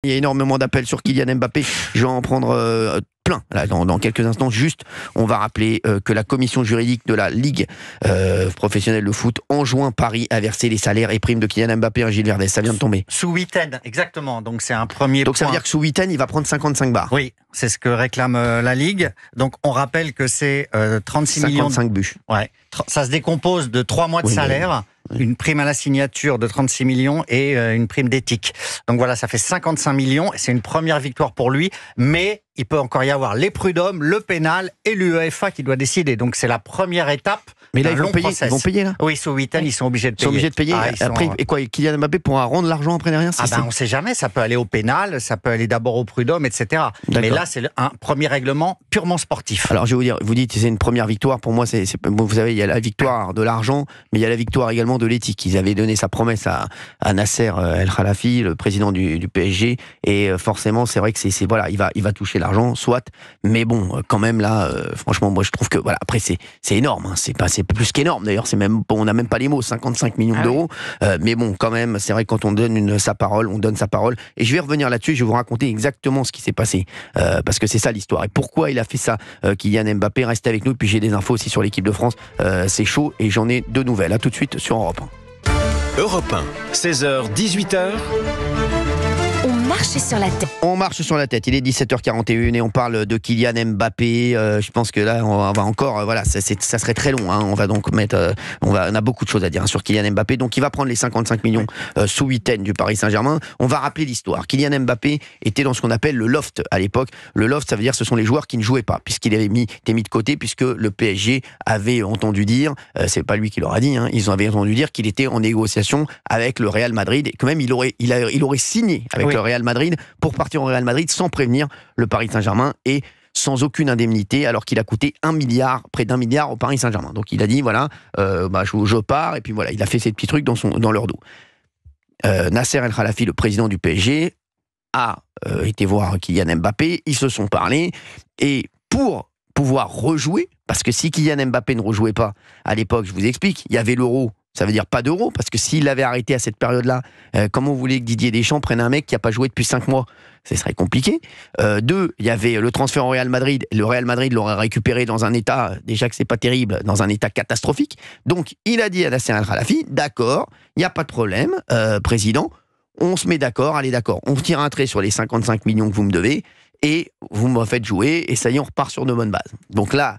Il y a énormément d'appels sur Kylian Mbappé. Je vais en prendre plein là, dans quelques instants. Juste, on va rappeler que la commission juridique de la Ligue professionnelle de foot enjoint Paris à verser les salaires et primes de Kylian Mbappé à Gilles Verdez. Ça vient de tomber. Sous week-end, exactement. Donc c'est un premier point. Donc ça veut dire que sous week-end, il va prendre 55 bars. Oui, c'est ce que réclame la Ligue. Donc on rappelle que c'est 36 millions. 55 buts. Ouais. Ça se décompose de 3 mois de salaire. Une prime à la signature de 36 millions et une prime d'éthique. Donc voilà, ça fait 55 millions. C'est une première victoire pour lui, mais il peut encore y avoir les prud'hommes, le pénal et l'UEFA qui doit décider. Donc c'est la première étape. Mais là, ils vont payer là. Oui, sous 8 ans, ils sont obligés de payer. Ils sont obligés de payer. Après, et quoi, Kylian Mbappé pourra rendre l'argent après derrière? On ne sait jamais. Ça peut aller au pénal, ça peut aller d'abord au prud'homme, etc. Mais là, c'est un premier règlement purement sportif. Alors, je vais vous dire, vous dites que c'est une première victoire. Pour moi, vous savez, il y a la victoire de l'argent, mais il y a la victoire également de l'éthique. Ils avaient donné sa promesse à Nasser El Khelaïfi, le président du PSG, et forcément, c'est vrai que voilà, il va toucher l'argent, soit. Mais bon, quand même là, franchement, moi, je trouve que voilà. Après, c'est énorme. Hein, c'est plus qu'énorme. D'ailleurs, on n'a même pas les mots. 55 millions d'euros. Mais bon, quand même, c'est vrai que quand on donne sa parole, on donne sa parole. Et je vais revenir là-dessus. Je vais vous raconter exactement ce qui s'est passé, parce que c'est ça l'histoire. Et pourquoi il a fait ça, Kylian Mbappé. Restez avec nous. Puis j'ai des infos aussi sur l'équipe de France. C'est chaud et j'en ai de nouvelles. À tout de suite sur Europe 1. Europe 1, 16h, 18h. On marche sur la tête. On marche sur la tête. Il est 17h41 et on parle de Kylian Mbappé. Je pense que là, on va encore, voilà, ça serait très long. Hein. On va donc mettre, on a beaucoup de choses à dire sur Kylian Mbappé. Donc, il va prendre les 55 millions sous huitaine du Paris Saint-Germain. On va rappeler l'histoire. Kylian Mbappé était dans ce qu'on appelle le loft à l'époque. Le loft, ça veut dire ce sont les joueurs qui ne jouaient pas, puisqu'il avait été mis de côté, puisque le PSG avait entendu dire, c'est pas lui qui leur a dit, hein, ils avaient entendu dire qu'il était en négociation avec le Real Madrid et que même il aurait signé avec le Real Madrid pour partir au Real Madrid sans prévenir le Paris Saint-Germain et sans aucune indemnité, alors qu'il a coûté près d'1 milliard au Paris Saint-Germain. Donc il a dit voilà, je pars, et puis voilà, il a fait ces petits trucs dans leur dos. Nasser El Khelaïfi, le président du PSG, a été voir Kylian Mbappé, ils se sont parlé, et pour pouvoir rejouer, parce que si Kylian Mbappé ne rejouait pas à l'époque, je vous explique, il y avait l'Euro. Ça veut dire pas d'euros, parce que s'il avait arrêté à cette période-là, comment vous voulez que Didier Deschamps prenne un mec qui n'a pas joué depuis 5 mois? Ce serait compliqué. 2, il y avait le transfert au Real Madrid. Le Real Madrid l'aurait récupéré dans un état, déjà que c'est pas terrible, dans un état catastrophique. Donc, il a dit à Nasser El Khelaïfi, d'accord, il n'y a pas de problème, président, on se met d'accord, allez d'accord, on tire un trait sur les 55 millions que vous me devez, et vous me faites jouer, et ça y est, on repart sur de bonnes bases. Donc là,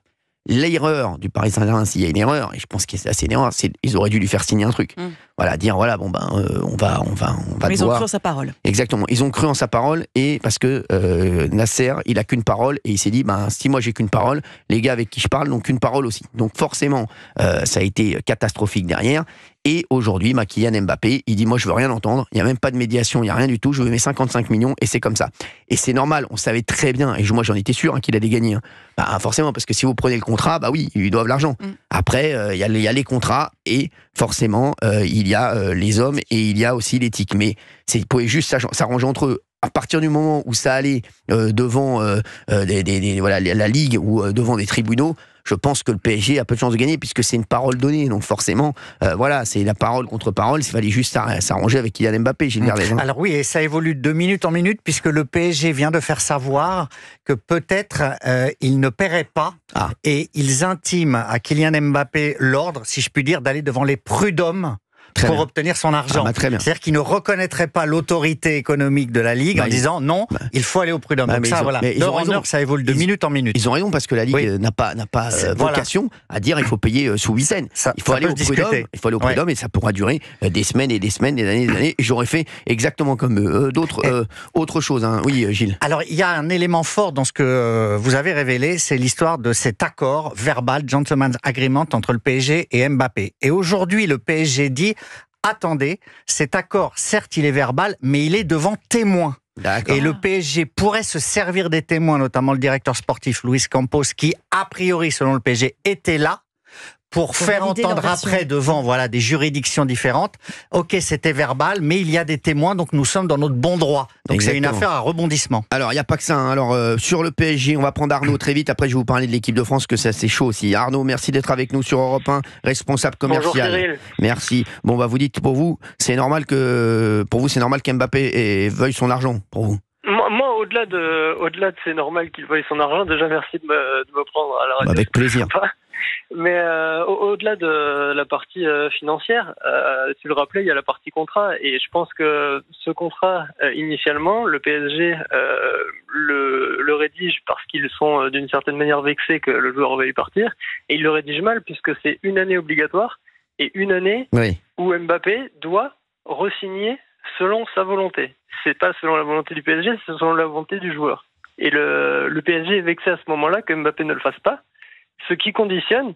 l'erreur du Paris Saint-Germain, s'il y a une erreur, et je pense que c'est assez une erreur, ils auraient dû lui faire signer un truc. Voilà, dire voilà, bon ben, on va. Mais ils ont cru en sa parole. Exactement, ils ont cru en sa parole, et parce que Nasser, il a qu'une parole, et il s'est dit, si moi j'ai qu'une parole, les gars avec qui je parle n'ont qu'une parole aussi. Donc forcément, ça a été catastrophique derrière. Et aujourd'hui, Kylian Mbappé, il dit moi je veux rien entendre, il n'y a même pas de médiation, il n'y a rien du tout, je veux mes 55 millions et c'est comme ça. Et c'est normal, on savait très bien, et moi j'en étais sûr qu'il allait gagner. Forcément, parce que si vous prenez le contrat, oui, ils doivent l'argent. Après, il y a les contrats, et forcément, il y a les hommes et il y a aussi l'éthique. Mais ils pouvaient juste s'arranger entre eux. À partir du moment où ça allait devant la Ligue ou devant des tribunaux, je pense que le PSG a peu de chances de gagner, puisque c'est une parole donnée. Donc forcément, c'est la parole contre parole. Il fallait juste s'arranger avec Kylian Mbappé, Gilles Verdez. Alors oui, et ça évolue de minute en minute, puisque le PSG vient de faire savoir que peut-être il ne paierait pas. Et ils intiment à Kylian Mbappé l'ordre, si je puis dire, d'aller devant les prud'hommes pour obtenir son argent. C'est-à-dire qu'il ne reconnaîtrait pas l'autorité économique de la Ligue en disant non, il faut aller au prud'homme. Donc ça, voilà, d'heure en heure, ça évolue de minute en minute. Ils ont raison, parce que la Ligue n'a pas vocation à dire il faut payer sous huitaine. Il faut aller au prud'homme, et ça pourra durer des semaines et des semaines, des années et des années. Et j'aurais fait exactement comme eux. Autre chose, hein. Oui, Gilles. Alors, il y a un élément fort dans ce que vous avez révélé, c'est l'histoire de cet accord verbal, gentleman's agreement, entre le PSG et Mbappé. Et aujourd'hui, le PSG dit attendez, cet accord, certes, il est verbal, mais il est devant témoins. Et le PSG pourrait se servir des témoins, notamment le directeur sportif Luis Campos, qui, a priori, selon le PSG, était là, pour faire valider leur entendre version. après devant des juridictions différentes. Ok, c'était verbal, mais il y a des témoins, donc nous sommes dans notre bon droit. Donc c'est une Exactement. affaire à rebondissement. Alors, il n'y a pas que ça. Hein. Alors, sur le PSG, on va prendre Arnaud très vite. Après, je vais vous parler de l'équipe de France, que ça, c'est chaud aussi. Arnaud, merci d'être avec nous sur Europe 1, responsable commercial. Bonjour Cyril. Merci. Bon, vous dites, pour vous, c'est normal qu'Mbappé veuille son argent, pour vous. Moi, au-delà de c'est normal qu'il veuille son argent, déjà merci de me prendre à la radio. Avec plaisir. Mais au-delà de la partie financière, tu le rappelais, il y a la partie contrat. Et je pense que ce contrat, initialement, le PSG le rédige parce qu'ils sont d'une certaine manière vexés que le joueur veuille partir. Et ils le rédigent mal puisque c'est une année obligatoire et une année où Mbappé doit re-signer selon sa volonté. C'est pas selon la volonté du PSG, c'est selon la volonté du joueur. Et le PSG est vexé à ce moment-là que Mbappé ne le fasse pas, ce qui conditionne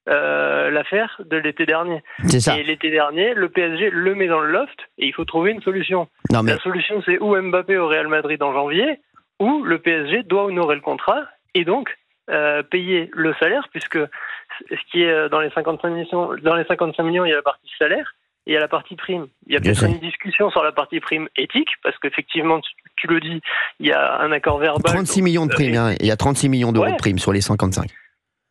l'affaire de l'été dernier. C'est ça. Et l'été dernier, le PSG le met dans le loft et il faut trouver une solution. Non, mais... La solution, c'est ou Mbappé au Real Madrid en janvier, ou le PSG doit honorer le contrat et donc payer le salaire, puisque ce qui est dans les 55 millions, il y a la partie salaire. Et il y a la partie prime. Il y a peut-être une discussion sur la partie prime éthique, parce qu'effectivement, tu le dis, il y a un accord verbal. 36 millions de primes, il y a 36 millions d'euros de primes sur les 55.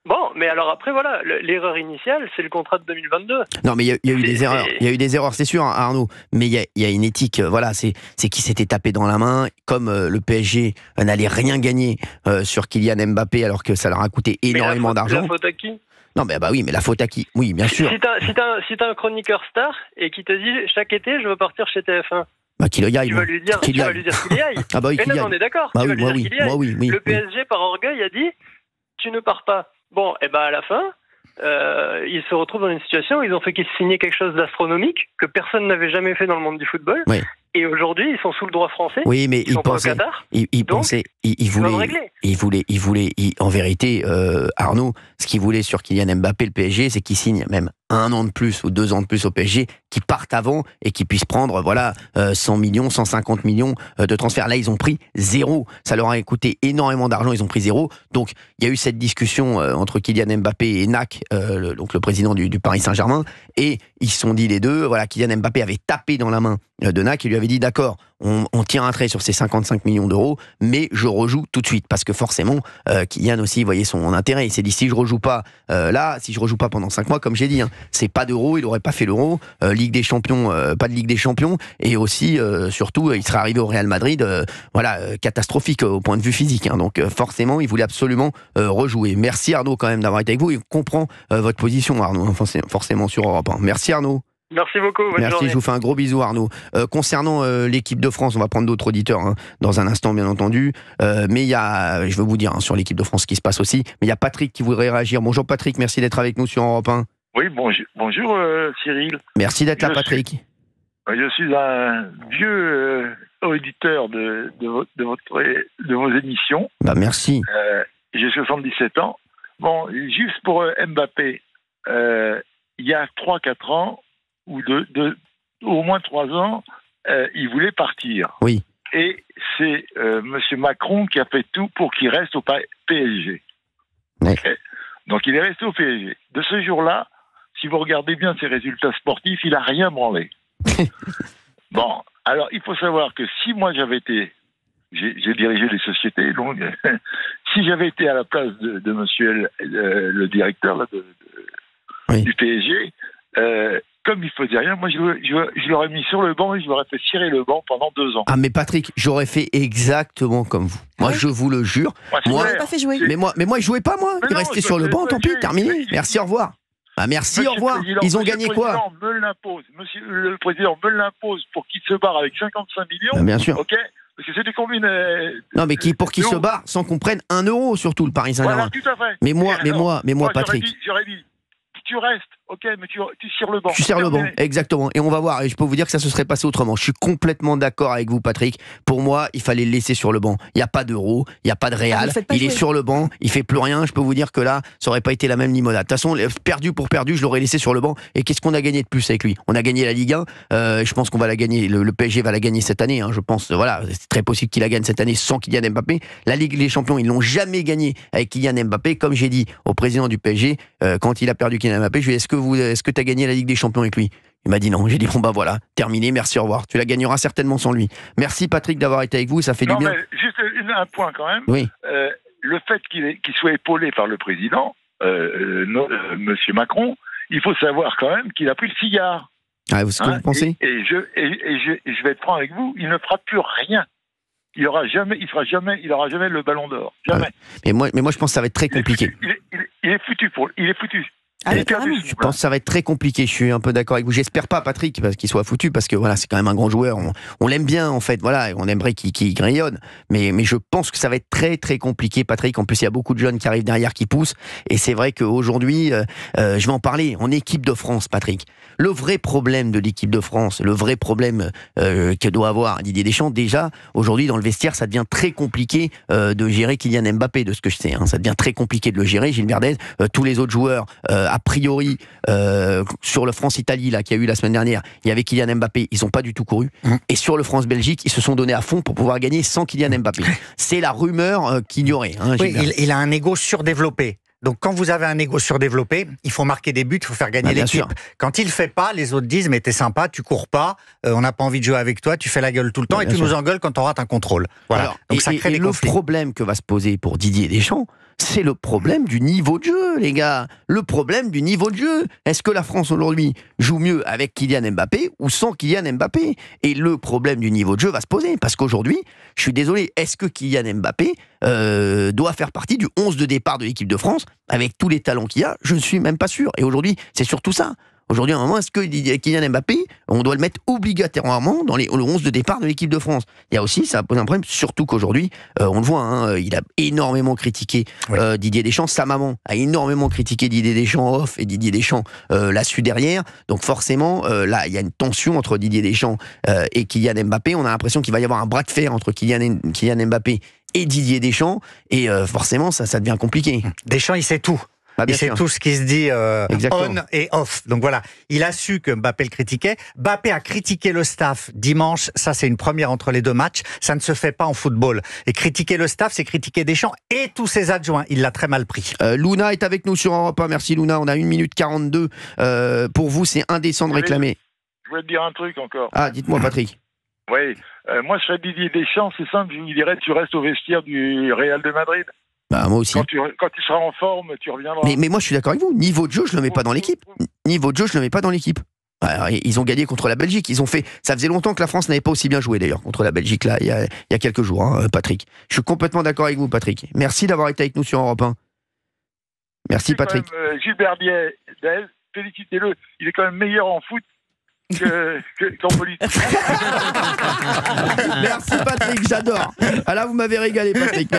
Bon, mais alors après, voilà, l'erreur initiale, c'est le contrat de 2022. Non, mais il y a eu des erreurs. Il y a eu des erreurs, c'est sûr, hein, Arnaud. Mais il y a une éthique, c'est qui s'était tapé dans la main, comme le PSG n'allait rien gagner sur Kylian Mbappé, alors que ça leur a coûté énormément d'argent. La faute à qui ? Non, mais oui, mais la faute à qui ? Oui, bien sûr. Si t'as un chroniqueur star et qui te dit chaque été je veux partir chez TF1, qu'il y aille. Tu vas lui dire qu'il y aille. Ah bah oui, qu'il y aille. On est d'accord. Bah oui, moi oui. Le PSG par orgueil a dit tu ne pars pas. Bon, et à la fin, ils se retrouvent dans une situation où ils ont fait qu'ils signaient quelque chose d'astronomique que personne n'avait jamais fait dans le monde du football. Oui. Et aujourd'hui, ils sont sous le droit français. Oui, mais ils sont pas au Qatar. Il voulait, en vérité, Arnaud, ce qu'il voulait sur Kylian Mbappé, le PSG, c'est qu'il signe même 1 an de plus ou 2 ans de plus au PSG, qui partent avant et qui puissent prendre 100 millions, 150 millions de transferts. Là, ils ont pris 0. Ça leur a coûté énormément d'argent, ils ont pris 0. Donc, il y a eu cette discussion entre Kylian Mbappé et NAC, donc le président du Paris Saint-Germain, et ils se sont dit les deux, Kylian Mbappé avait tapé dans la main de NAC et lui avait dit d'accord, on tire un trait sur ces 55 millions d'euros, mais je rejoue tout de suite, parce que forcément, Kylian aussi voyait son intérêt. Il s'est dit, si je rejoue pas si je rejoue pas pendant 5 mois, comme j'ai dit, c'est pas d'euro, il aurait pas fait l'euro, Ligue des Champions, pas de Ligue des Champions, et aussi, surtout, il serait arrivé au Real Madrid, catastrophique au point de vue physique. Donc forcément, il voulait absolument rejouer. Merci Arnaud quand même d'avoir été avec vous, et on comprend votre position, Arnaud, forcément sur Europe 1. Merci Arnaud. Merci beaucoup. Bonne journée. Je vous fais un gros bisou Arnaud. Concernant l'équipe de France, on va prendre d'autres auditeurs dans un instant bien entendu, mais il y a, je veux vous dire sur l'équipe de France ce qui se passe aussi, mais il y a Patrick qui voudrait réagir. Bonjour Patrick, merci d'être avec nous sur Europe 1. Oui, bonjour Cyril. Merci d'être là Patrick. Je suis un vieux auditeur de vos émissions. Merci. J'ai 77 ans. Bon, juste pour Mbappé, il y a 3-4 ans, ou au moins 3 ans, il voulait partir. Oui. Et c'est M. Macron qui a fait tout pour qu'il reste au PSG. Oui. Okay. Donc il est resté au PSG. De ce jour-là, si vous regardez bien ses résultats sportifs, il n'a rien branlé. Bon, alors il faut savoir que si moi j'avais été... J'ai dirigé les sociétés, donc si j'avais été à la place de monsieur le directeur du PSG, comme il faisait rien, moi je l'aurais mis sur le banc et je l'aurais fait cirer le banc pendant 2 ans. Ah mais Patrick, j'aurais fait exactement comme vous. Moi je vous le jure. Moi, pas fait jouer. Mais moi il jouait pas moi. Il restait sur le banc, tant pis, terminé. Merci, au revoir. Merci, au revoir. Ils ont gagné quoi ? Monsieur le président me l'impose pour qu'il se barre avec 55 millions. Bien sûr. Ok. Parce que c'était combien Non, mais pour qu'il se barre sans qu'on prenne 1 euro, surtout le Paris Saint-Germain. Voilà, tout à fait. Mais moi, Patrick. J'aurais dit, tu restes ok, mais tu sers le banc. Tu sers le banc, exactement. Et on va voir. Et je peux vous dire que ça se serait passé autrement. Je suis complètement d'accord avec vous, Patrick. Pour moi, il fallait le laisser sur le banc. Il n'y a pas d'Euro, il n'y a pas de Real. Il est sur le banc, il fait plus rien. Je peux vous dire que là, ça aurait pas été la même limonade. De toute façon, perdu pour perdu, je l'aurais laissé sur le banc. Et qu'est-ce qu'on a gagné de plus avec lui? On a gagné la Ligue 1. Je pense qu'on va la gagner. Le PSG va la gagner cette année. Je pense, voilà, c'est très possible qu'il la gagne cette année sans Kylian Mbappé. La Ligue des Champions, ils l'ont jamais gagné avec Kylian Mbappé. Comme j'ai dit au président du PSG, quand il a perdu Kylian Mbappé, je lui ai dit, est-ce que tu as gagné la Ligue des Champions avec lui? Il m'a dit non. J'ai dit bon bah voilà, terminé, merci, au revoir. Tu la gagneras certainement sans lui. Merci Patrick d'avoir été avec vous, ça fait du bien. Mais juste un point quand même. Oui. Le fait qu'il soit épaulé par le président, Monsieur Macron, il faut savoir quand même qu'il a pris le cigare. Ah, ce que vous pensez? Et je vais être franc avec vous, il ne fera plus rien. Il aura jamais le Ballon d'Or. Jamais. Ouais. Mais moi, je pense que ça va être très compliqué. Il est foutu. Il est foutu. Je pense que ça va être très compliqué. Je suis un peu d'accord avec vous. J'espère pas, Patrick, parce qu'il soit foutu, parce que voilà, c'est quand même un grand joueur. On l'aime bien, en fait. Voilà, on aimerait qu'il grillonne. Mais je pense que ça va être très très compliqué, Patrick. En plus, il y a beaucoup de jeunes qui arrivent derrière, qui poussent. Et c'est vrai qu'aujourd'hui, je vais en parler. En équipe de France, Patrick. Le vrai problème de l'équipe de France, le vrai problème que doit avoir Didier Deschamps, déjà aujourd'hui dans le vestiaire, ça devient très compliqué de gérer Kylian Mbappé, de ce que je sais. Ça devient très compliqué de le gérer. Gilles Verdez, tous les autres joueurs. A priori, sur le France-Italie là qu'il y a eu la semaine dernière, il y avait Kylian Mbappé, ils n'ont pas du tout couru. Et sur le France-Belgique, ils se sont donnés à fond pour pouvoir gagner sans Kylian Mbappé. C'est la rumeur qu'il y aurait. Oui, il a un ego surdéveloppé. Donc quand vous avez un ego surdéveloppé, il faut marquer des buts, il faut faire gagner l'équipe. Quand il le fait pas, les autres disent mais t'es sympa, tu cours pas, on n'a pas envie de jouer avec toi, tu fais la gueule tout le temps et tu nous engueules quand on rate un contrôle. Voilà. Alors, donc ça crée des conflits. Le problème que va se poser pour Didier Deschamps, c'est le problème du niveau de jeu, les gars. Le problème du niveau de jeu. Est-ce que la France aujourd'hui joue mieux avec Kylian Mbappé ou sans Kylian Mbappé? Et le problème du niveau de jeu va se poser. Parce qu'aujourd'hui, je suis désolé, est-ce que Kylian Mbappé doit faire partie du 11 de départ de l'équipe de France avec tous les talents qu'il y a? Je ne suis même pas sûr. Et aujourd'hui, c'est surtout ça. Aujourd'hui, à un moment, est-ce que Kylian Mbappé, on doit le mettre obligatoirement dans le 11 de départ de l'équipe de France? Il y a aussi, ça pose un problème, surtout qu'aujourd'hui, on le voit, il a énormément critiqué Didier Deschamps. Sa maman a énormément critiqué Didier Deschamps off et Didier Deschamps l'a su derrière. Donc forcément, là, il y a une tension entre Didier Deschamps et Kylian Mbappé. On a l'impression qu'il va y avoir un bras de fer entre Kylian Mbappé et Didier Deschamps. Et forcément, ça devient compliqué. Deschamps, il sait tout. Il sait tout ce qui se dit on et off. Donc voilà, il a su que Mbappé le critiquait. Mbappé a critiqué le staff dimanche. Ça, c'est une première entre les deux matchs. Ça ne se fait pas en football. Et critiquer le staff, c'est critiquer Deschamps et tous ses adjoints. Il l'a très mal pris. Luna est avec nous sur Europe 1. Merci Luna. On a 1 minute 42. Pour vous, c'est indécent de réclamer. Je voulais te dire un truc encore. Ah, dites-moi, Patrick. Oui, moi je serais Didier Deschamps, c'est simple, je lui dirais tu restes au vestiaire du Real de Madrid. Bah, moi aussi. Quand tu seras en forme, tu reviendras. Mais moi, je suis d'accord avec vous. Niveau de jeu, je ne le mets pas dans l'équipe. Niveau de jeu, je ne le mets pas dans l'équipe. Alors, ils ont gagné contre la Belgique. Ça faisait longtemps que la France n'avait pas aussi bien joué, d'ailleurs, contre la Belgique, là, il y a quelques jours, Patrick. Je suis complètement d'accord avec vous, Patrick. Merci d'avoir été avec nous sur Europe 1. Merci, Patrick. Gilles Verdier, félicitez-le. Il est quand même meilleur en foot qu'en politique. Merci, Patrick, j'adore. Ah là, vous m'avez régalé, Patrick.